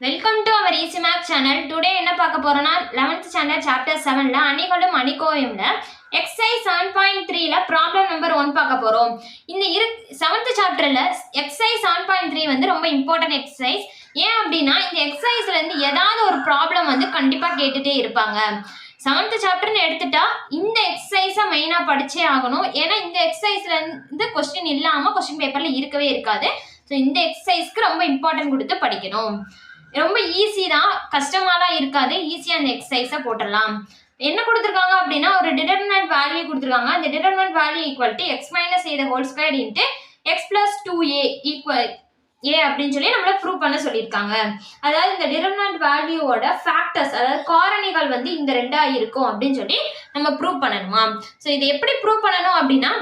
Welcome to our easy maths channel. Today என்ன பார்க்க போறோம்னா 11th ஸ்டாண்டர்ட் சாப்டர் 7ல அணிகளும் அணிகோவையும்ல எக்ஸசைஸ் 7.3ல ப்ராப்ளம் நம்பர் 1 பார்க்க போறோம். இந்த 7th சாப்டர்ல எக்ஸசைஸ் 7.3 வந்து ரொம்ப இம்பார்ட்டன்ட் எக்ஸசைஸ். ஏன் அப்படின்னா இந்த எக்ஸசைஸ்ல இருந்து ஏதாவது ஒரு ப்ராப்ளம் வந்து கண்டிப்பா கேட்டுட்டே இருப்பாங்க. 7th சாப்டர்னு எடுத்துட்டா இந்த எக்ஸசைஸை மெயினா படிச்சே ஆகணும். ஏன்னா இந்த எக்ஸசைஸ்ல இருந்து கொஸ்டின் இல்லாம கொஸ்டின் பேப்பர்ல இருக்கவே இருக்காது. ஸோ இந்த எக்ஸசைஸ்க்கு ரொம்ப இம்பார்ட்டன்ட் கொடுத்து படிக்கணும். ரொம்ப ஈஸி தான், கஷ்டமாலாம் இருக்காது. ஈஸியாக அந்த எக்ஸசைஸை போட்டுடலாம். என்ன கொடுத்துருக்காங்க அப்படின்னா ஒரு டிடர்மினன்ட் வேல்யூ கொடுத்துருக்காங்க. அந்த determinant value equal to x minus a whole square into x plus 2a equal a அப்படின்னு சொல்லி நம்மள ப்ரூவ் பண்ண சொல்லியிருக்காங்க. அதாவது இந்த டிடர்மினன்ட் வேல்யூவோட ஃபேக்டர்ஸ், அதாவது காரணிகள் வந்து இந்த ரெண்டா இருக்கும் அப்படின்னு சொல்லி நம்ம ப்ரூவ் பண்ணணுமா. ஸோ இதை எப்படி ப்ரூவ் பண்ணணும் அப்படின்னா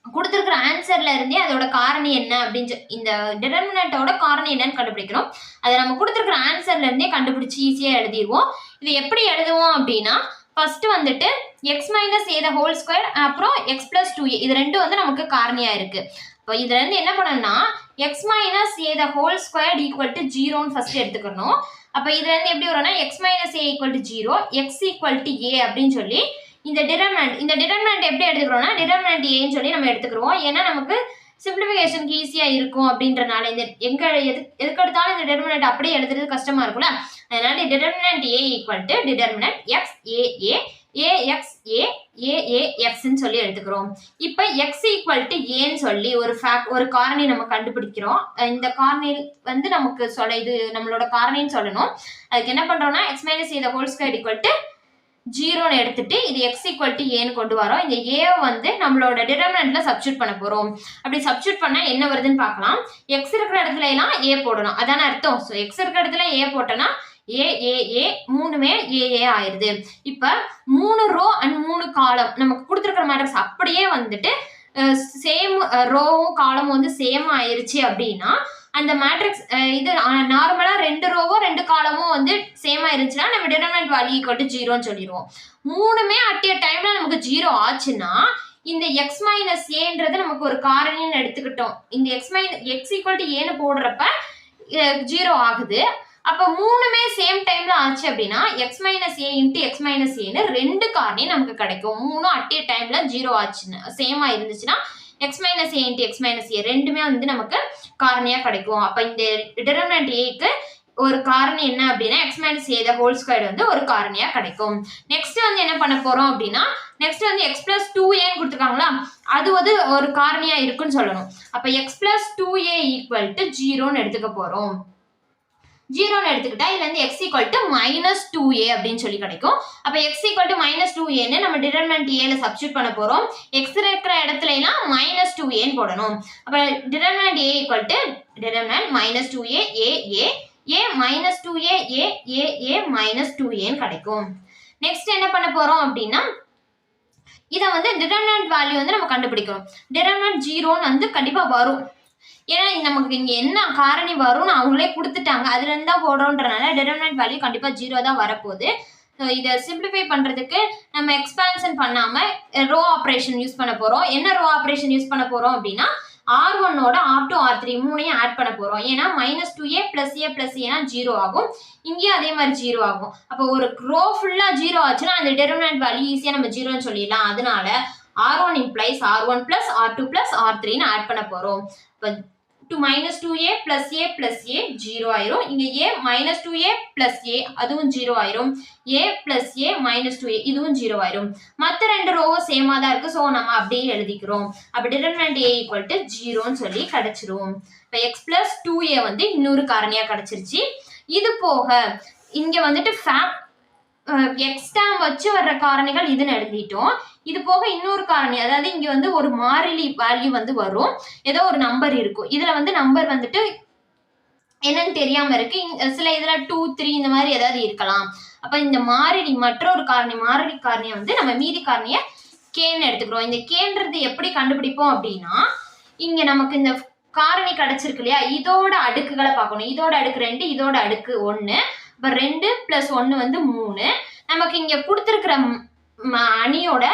கொடுத்துருக்கிற ஆன்சர்ல இருந்தே அதோட காரணி என்ன அப்படின்னு இந்த டிடர்மினன்ட்டோட காரணி என்னன்னு கண்டுபிடிக்கணும். அதை நம்ம கொடுத்துருக்கிற ஆன்சர்ல இருந்தே கண்டுபிடிச்சி ஈஸியாக எழுதிடுவோம். இது எப்படி எழுதுவோம் அப்படின்னா ஃபர்ஸ்ட் வந்துட்டு X minus a whole square அப்புறம் எக்ஸ் பிளஸ் 2a இது ரெண்டும் வந்து நமக்கு காரணியா இருக்கு. இப்போ இதுல இருந்து என்ன பண்ணணும்னா x minus a whole square equal to 0ன்னு ஃபர்ஸ்ட் எடுத்துக்கணும். அப்போ இதுல இருந்து எப்படி வரும்னா x minus a equal to 0 x equal to a அப்படின்னு சொல்லி இந்த டிடர்மினன்ட் எப்படி எடுத்துக்கிறோம்னா டிடர்மினன்ட் ஏன்னு சொல்லி நம்ம எடுத்துக்கிறோம். ஏன்னா நமக்கு சிம்பிளிஃபிகேஷனுக்கு ஈஸியா இருக்கும் அப்படின்றனால இந்த எதுக்கெடுத்தாலும் இந்த டிடர்மினன்ட் அப்படியே எழுதுறது கஷ்டமா இருக்கும்ல. அதனால determinant a equal to determinant x a a x a எக்ஸ்ன்னு சொல்லி எடுத்துக்கிறோம். இப்போ எக்ஸ் ஈக்குவல் டு ஏன்னு சொல்லி ஒரு காரணி நம்ம கண்டுபிடிக்கிறோம். இந்த காரணி வந்து நமக்கு இது நம்மளோட காரணின்னு சொல்லணும். அதுக்கு என்ன பண்றோம்னா x minus a whole square equal to 0ன்னு எடுத்துட்டு இது எக்ஸ் ஈக்குவல் டு ஏன்னு கொண்டு வரோம். இந்த ஏ வந்து நம்மளோட டிடர்மினன்ட்ல சப்ஸ்டியூட் பண்ண போறோம். அப்படி சப்ஸ்டியூட் பண்ணா என்ன வருதுன்னு பார்க்கலாம். எக்ஸ் இருக்கிற இடத்துல எல்லாம் ஏ போடணும், அதான அர்த்தம். ஸோ எக்ஸ் இருக்கிற இடத்துல ஏ போட்டோம்னா ஏ மூணுமே ஏ ஆயிருது. இப்ப 3 ரோ அண்ட் 3 காலம் நமக்கு கொடுத்துருக்கிற மேட்ரிக்ஸ் அப்படியே வந்துட்டு சேம் ரோவும் காலமும் வந்து சேம் ஆயிருச்சு அப்படின்னா அந்த மேட்ரிக்ஸ் இது நார்மலா 2 ரோவோ 2 காலமும் வந்து சேமா இருந்துச்சுன்னா நம்ம டிடர்மினன்ட் வேல்யூ ஈக்குவல் டு 0ன்னு சொல்லிடுவோம். மூணுமே அட் எ டைம்ல நமக்கு 0 ஆச்சுன்னா இந்த எக்ஸ் மைனஸ் ஏன்றது நமக்கு ஒரு காரணின்னு எடுத்துக்கிட்டோம். இந்த எக்ஸ் ஈக்குவல் டு ஏன்னு போடுறப்ப 0 ஆகுது. அப்ப மூணுமே சேம் டைம்ல ஆச்சு அப்படின்னா X minus A into X minus ஏன்னு 2 காரணி நமக்கு கிடைக்கும். மூணும் அட் எ டைம்ல 0 ஆச்சுன்னா சேமா இருந்துச்சுன்னா X minus A into X minus ஏ ரெண்டுமே வந்து நமக்கு காரணியா கிடைக்கும். அப்ப இந்த டிடர்மினன்ட் ஏக்கு ஒரு காரணி என்ன அப்படின்னா X minus a whole square வந்து ஒரு காரணியா கிடைக்கும். நெக்ஸ்ட் வந்து என்ன பண்ண போறோம் அப்படின்னா நெக்ஸ்ட் வந்து எக்ஸ் பிளஸ் 2a கொடுத்துருக்காங்களா அது வந்து ஒரு காரணியா இருக்குன்னு சொல்லணும். அப்ப x plus 2a equal to 0ன்னு எடுத்துக்க போறோம். 0ன்னு எடுத்துக்கிட்டா இதுல இருந்து x equal to minus 2a அப்படின்னு சொல்லி கிடைக்கும். அப்ப x ஈக்குவல் டு மைனஸ் 2aன்னு நம்ம டிடர்மினன்ட் ஏல சப்ஸ்டியூட் பண்ண போறோம். x இருக்கிற இடத்துல எல்லாம் மைனஸ் 2aன்னு போடணும். அப்ப determinant a equal to determinant minus 2a a minus 2a a minus 2aன்னு கிடைக்கும். நெக்ஸ்ட் என்ன பண்ண போறோம் அப்படின்னா இதை வந்து டிடர்மினன்ட் வேல்யூ வந்து நம்ம கண்டுபிடிக்கணும். டிடர்மினன்ட் 0ன்னு வந்து கண்டிப்பா வரும். ஏன்னா நமக்கு இங்க என்ன காரணி வரும்னு அவங்களே கொடுத்துட்டாங்க, அதுல இருந்து தான் போடுறோன்றனால டிடர்மினன்ட் வேல்யூ கண்டிப்பா 0 தான் வரப்போகுது. ஸோ இதை சிம்பிளிஃபை பண்றதுக்கு நம்ம எக்ஸ்பான்ஷன் பண்ணாம ரோ ஆப்ரேஷன் யூஸ் பண்ண போறோம். என்ன ரோ ஆப்ரேஷன் யூஸ் பண்ண போறோம் அப்படின்னா R1ஓட R2 R3 மூணையும் ஆட் பண்ண போறோம். ஏன்னா minus 2a plus A plus ஏனா 0 ஆகும், இங்கேயும் அதே மாதிரி 0 ஆகும். அப்போ ஒரு ரோ ஃபுல்லா 0 ஆச்சுன்னா அந்த டிடர்மினன்ட் வேல்யூ ஈஸியா நம்ம 0ன்னு சொல்லிடலாம். அதனால R1 implies R1 plus R2 plus R3ன்னு ஆட் பண்ண போறோம். இப்போ minus 2a plus a plus a 0 ஆயிரும். இங்க a minus 2a plus a அதுவும் 0 ஆயிரும். a plus a minus 2a இதுவும் 0 ஆயிரும். மற்ற ரெண்டு ரோவும் சேமா தான் இருக்கு. ஸோ நம்ம அப்படியே எழுதிக்கிறோம். அப்ப டிடர்மினன்ட் a ஈக்குவல் டு 0ன்னு சொல்லி கிடைச்சிரும். இப்போ x plus 2a வந்து இன்னொரு காரணியா கிடைச்சிருச்சு. இது போக இங்க வந்துட்டு எக்ஸ்ட்ரா வச்சு வர்ற காரணிகள் இதுன்னு எழுதிட்டோம். இது போக இன்னொரு காரணி, அதாவது இங்க வந்து ஒரு மாறிலி வேல்யூ வந்து வரும், ஏதோ ஒரு நம்பர் இருக்கும். இதுல வந்து நம்பர் வந்துட்டு என்னன்னு தெரியாம இருக்கு. சில இதுல 2 3 இந்த மாதிரி ஏதாவது இருக்கலாம். அப்ப இந்த மாறிலி மற்றொரு மாறிலி காரணியை வந்து நம்ம மீதி காரணிய கேன்னு எடுத்துக்கிறோம். இந்த கேன்றது எப்படி கண்டுபிடிப்போம் அப்படின்னா இங்க நமக்கு இந்த காரணி கிடைச்சிருக்கு இல்லையா, இதோட அடுக்குகளை பார்க்கணும். இதோட அடுக்கு 2, இதோட அடுக்கு 1. இப்போ 2 + 1 வந்து 3. நமக்கு இங்க கொடுத்துருக்கிற அணியோட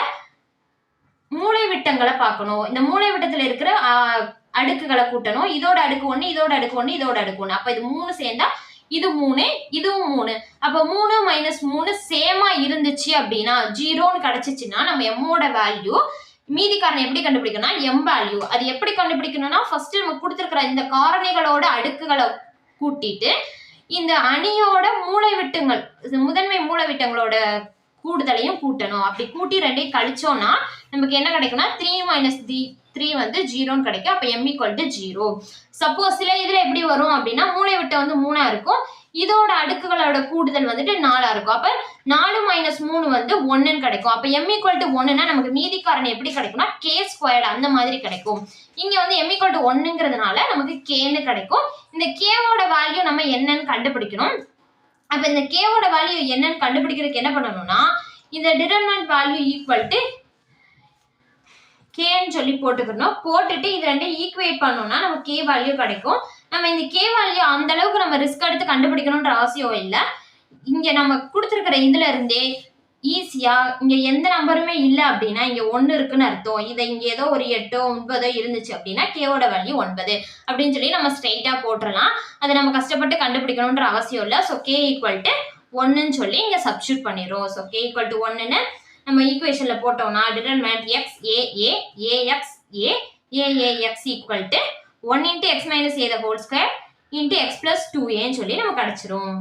மூளை விட்டங்களை பார்க்கணும். இந்த மூளை விட்டத்துல இருக்கிற அடுக்குகளை கூட்டணும். இதோட அடுக்கு 1, இதோட அடுக்கு 1, இதோட அடுக்கு 1. அப்ப இது 3 சேர்ந்தா இது 3 இதுவும் 3. அப்போ 3 மைனஸ் 3 சேமா இருந்துச்சு அப்படின்னா 0ன்னு கிடைச்சிச்சுன்னா நம்ம எம்மோட வேல்யூ மீதி காரணம் எப்படி கண்டுபிடிக்கணும்னா எம் வேல்யூ. அது எப்படி கண்டுபிடிக்கணும்னா ஃபர்ஸ்ட் நம்ம கொடுத்துருக்கிற இந்த காரணிகளோட அடுக்குகளை கூட்டிட்டு இந்த அணியோட மூலைவிட்டங்கள் முதன்மை மூலைவிட்டங்களோட கூடுதலையும் கூட்டணும். அப்படி கூட்டி ரெண்டையும் கழிச்சோம்னா நமக்கு என்ன கிடைக்கும்னா 3 மைனஸ் 3 வந்து 0ன்னு கிடைக்கும். அப்போ m ஈக்குவல் டு 0. சப்போஸ் சில இதுல எப்படி வரும் அப்படின்னா மூலைவிட்ட வந்து 3 இருக்கும், இதோட அடுக்குகளோட கூடுதல் வந்துட்டு 4 இருக்கும். அப்ப 4 மைனஸ் 3 வந்து 1ன்னு கிடைக்கும். அப்ப m ஈக்குவல் டு 1னா நமக்கு மீதி காரணம் எப்படி கிடைக்கும்னா k ஸ்கொயர்டு அந்த மாதிரி கிடைக்கும். இங்க வந்து m ஈக்குவல் டு 1ங்கிறதுனால நமக்கு kன்னு கிடைக்கும். இந்த k-வோட வேல்யூ நம்ம என்னன்னு கண்டுபிடிக்கணும். அப்ப இந்த k-வோட வேல்யூ என்னன்னு கண்டுபிடிக்கிறதுக்கு என்ன பண்ணணும்னா இந்த டிட்டர்மினன்ட் வேல்யூ ஈக்குவல் டு கேன்னு சொல்லி போட்டுக்கணும். போட்டுட்டு இது ரெண்டையும் ஈக்குவேட் பண்ணோம்னா நமக்கு கே வேல்யூ கிடைக்கும். நம்ம இந்த கே வேல்யூ அந்த அளவுக்கு நம்ம ரிஸ்க் எடுத்து கண்டுபிடிக்கணும்ன்ற அவசியம் இல்லை. இங்க நம்ம கொடுத்துருக்கிற இதுல இருந்தே ஈஸியா இங்க எந்த நம்பருமே இல்லை அப்படின்னா இங்க 1 இருக்குன்னு அர்த்தம். இதை இங்க ஏதோ ஒரு 8 9 இருந்துச்சு அப்படின்னா கேவோட வேல்யூ 9 அப்படின்னு சொல்லி நம்ம ஸ்ட்ரெயிட்டா போட்டுடலாம். அதை நம்ம கஷ்டப்பட்டு கண்டுபிடிக்கணும்ன்ற அவசியம் இல்லை. ஸோ கே ஈக்குவல் டு 1ன்னு சொல்லி இங்க சப்ஸ்டியூட் பண்ணிடுறோம். ஸோ கே ஈக்குவல் டு 1ன்னு நம்ம ஈக்குவேஷன்ல போட்டோம்னா determinant x a a ax a a ax equal to 1 into x minus a the whole square into x plus 2a சொல்லி நமக்கு கிடைச்சிரும்.